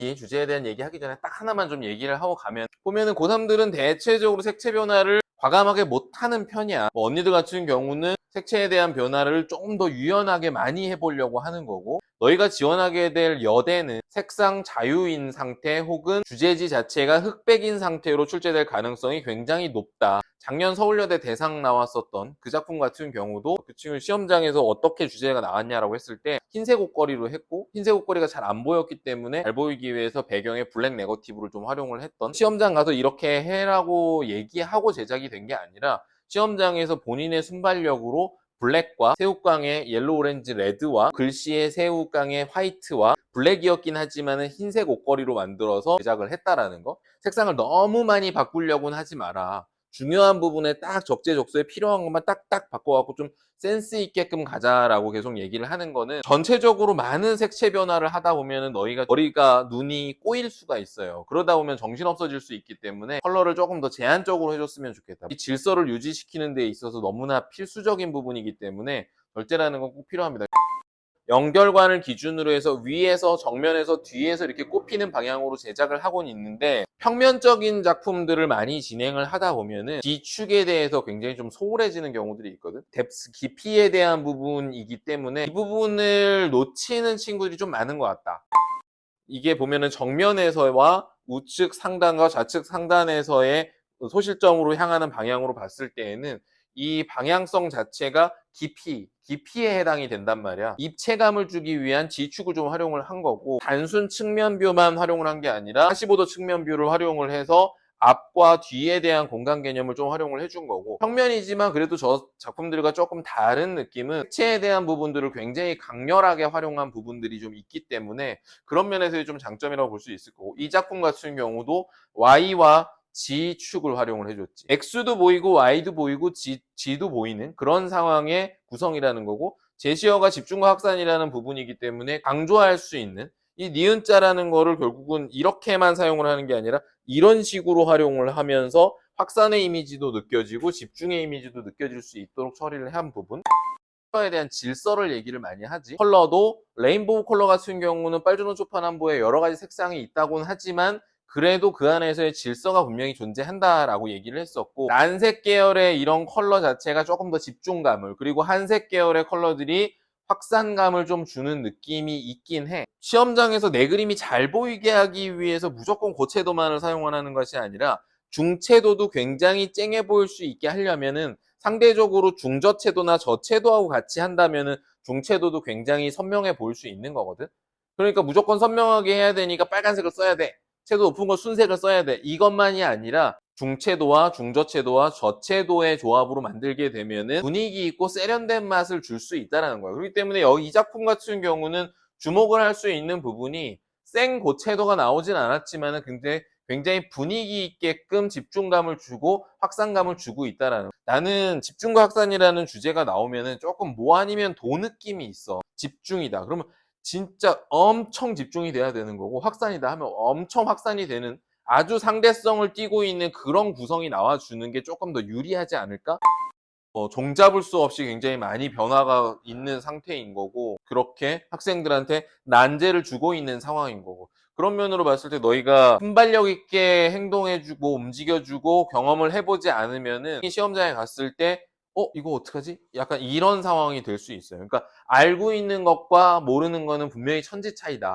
이 주제에 대한 얘기하기 전에 딱 하나만 좀 얘기를 하고 가면, 보면은 고3들은 대체적으로 색채 변화를 과감하게 못하는 편이야. 뭐 언니들 같은 경우는 색채에 대한 변화를 조금 더 유연하게 많이 해보려고 하는 거고, 너희가 지원하게 될 여대는 색상 자유인 상태 혹은 주제지 자체가 흑백인 상태로 출제될 가능성이 굉장히 높다. 작년 서울여대 대상 나왔었던 그 작품 같은 경우도 그 친구 시험장에서 어떻게 주제가 나왔냐라고 했을 때 흰색 옷걸이로 했고, 흰색 옷걸이가 잘 안 보였기 때문에 잘 보이기 위해서 배경에 블랙 네거티브를 좀 활용을 했던, 시험장 가서 이렇게 해라고 얘기하고 제작이 된 게 아니라 시험장에서 본인의 순발력으로 블랙과 새우깡의 옐로우 오렌지 레드와 글씨의 새우깡의 화이트와 블랙이었긴 하지만은 흰색 옷걸이로 만들어서 제작을 했다라는 거. 색상을 너무 많이 바꾸려고는 하지 마라. 중요한 부분에 딱 적재적소에 필요한 것만 딱딱 바꿔갖고 좀 센스 있게끔 가자라고 계속 얘기를 하는 거는, 전체적으로 많은 색채 변화를 하다 보면은 너희가 머리가 눈이 꼬일 수가 있어요. 그러다 보면 정신 없어질 수 있기 때문에 컬러를 조금 더 제한적으로 해줬으면 좋겠다. 이 질서를 유지시키는 데 있어서 너무나 필수적인 부분이기 때문에 절제라는 건 꼭 필요합니다. 연결관을 기준으로 해서 위에서, 정면에서, 뒤에서 이렇게 꼽히는 방향으로 제작을 하고는 있는데, 평면적인 작품들을 많이 진행을 하다 보면은 뒤축에 대해서 굉장히 좀 소홀해지는 경우들이 있거든. 뎁스, 깊이에 대한 부분이기 때문에 이 부분을 놓치는 친구들이 좀 많은 것 같다. 이게 보면은 정면에서와 우측 상단과 좌측 상단에서의 소실점으로 향하는 방향으로 봤을 때에는 이 방향성 자체가 깊이에 해당이 된단 말이야. 입체감을 주기 위한 지축을 좀 활용을 한 거고, 단순 측면뷰만 활용을 한 게 아니라 45도 측면뷰를 활용을 해서 앞과 뒤에 대한 공간 개념을 좀 활용을 해준 거고, 평면이지만 그래도 저 작품들과 조금 다른 느낌은 색채에 대한 부분들을 굉장히 강렬하게 활용한 부분들이 좀 있기 때문에 그런 면에서 좀 장점이라고 볼 수 있을 거고, 이 작품 같은 경우도 Y와 G축을 활용을 해줬지. X도 보이고 Y도 보이고 G도 보이는 그런 상황의 구성이라는 거고, 제시어가 집중과 확산이라는 부분이기 때문에 강조할 수 있는 이 니은자라는 거를 결국은 이렇게만 사용을 하는 게 아니라 이런 식으로 활용을 하면서 확산의 이미지도 느껴지고 집중의 이미지도 느껴질 수 있도록 처리를 한 부분. 컬러에 대한 질서를 얘기를 많이 하지. 컬러도 레인보우 컬러 같은 경우는 빨주노 초파남보에 여러 가지 색상이 있다고는 하지만 그래도 그 안에서의 질서가 분명히 존재한다라고 얘기를 했었고, 난색 계열의 이런 컬러 자체가 조금 더 집중감을, 그리고 한색 계열의 컬러들이 확산감을 좀 주는 느낌이 있긴 해. 시험장에서 내 그림이 잘 보이게 하기 위해서 무조건 고채도만을 사용하는 것이 아니라 중채도도 굉장히 쨍해 보일 수 있게 하려면은 상대적으로 중저채도나 저채도하고 같이 한다면은 중채도도 굉장히 선명해 보일 수 있는 거거든. 그러니까 무조건 선명하게 해야 되니까 빨간색을 써야 돼. 채도 높은 거 순색을 써야 돼. 이것만이 아니라 중채도와 중저채도와 저채도의 조합으로 만들게 되면은 분위기 있고 세련된 맛을 줄 수 있다는 거예요. 그렇기 때문에 여기 이 작품 같은 경우는 주목을 할 수 있는 부분이 생 고채도가 나오진 않았지만은 근데 굉장히 분위기 있게끔 집중감을 주고 확산감을 주고 있다라는. 나는 집중과 확산이라는 주제가 나오면은 조금 뭐 아니면 도 느낌이 있어. 집중이다 그러면 진짜 엄청 집중이 돼야 되는 거고, 확산이다 하면 엄청 확산이 되는, 아주 상대성을 띠고 있는 그런 구성이 나와주는 게 조금 더 유리하지 않을까? 종잡을 수 없이 굉장히 많이 변화가 있는 상태인 거고, 그렇게 학생들한테 난제를 주고 있는 상황인 거고, 그런 면으로 봤을 때 너희가 순발력 있게 행동해주고 움직여주고 경험을 해보지 않으면은 시험장에 갔을 때 이거 어떡하지? 약간 이런 상황이 될 수 있어요. 그러니까 알고 있는 것과 모르는 거는 분명히 천지 차이다.